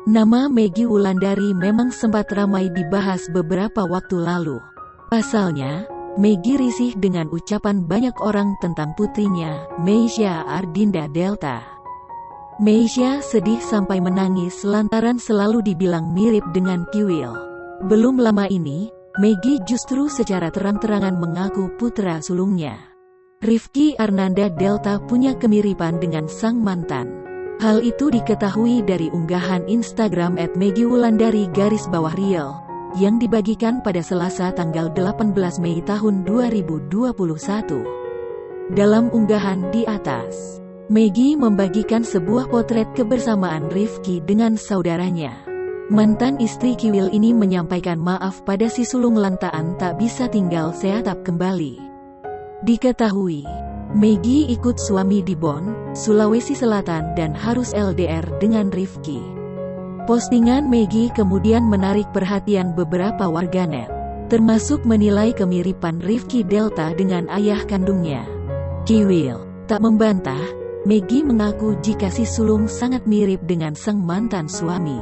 Nama Maggie Wulandari memang sempat ramai dibahas beberapa waktu lalu. Pasalnya, Maggie risih dengan ucapan banyak orang tentang putrinya, Meisya Ardinda Delta. Meisya sedih sampai menangis lantaran selalu dibilang mirip dengan Kiwil. Belum lama ini, Maggie justru secara terang-terangan mengaku putra sulungnya, Rifki Arnanda Delta, punya kemiripan dengan sang mantan. Hal itu diketahui dari unggahan Instagram @MaggieWulandari_real yang dibagikan pada Selasa tanggal 18 Mei tahun 2021. Dalam unggahan di atas, Maggie membagikan sebuah potret kebersamaan Rifki dengan saudaranya. Mantan istri Kiwil ini menyampaikan maaf pada si sulung lantaran tak bisa tinggal seatap kembali. Diketahui, Maggie ikut suami di Bon, Sulawesi Selatan dan harus LDR dengan Rifki. Postingan Maggie kemudian menarik perhatian beberapa warganet, termasuk menilai kemiripan Rifki Delta dengan ayah kandungnya, Kiwil. Tak membantah, Maggie mengaku jika si sulung sangat mirip dengan sang mantan suami.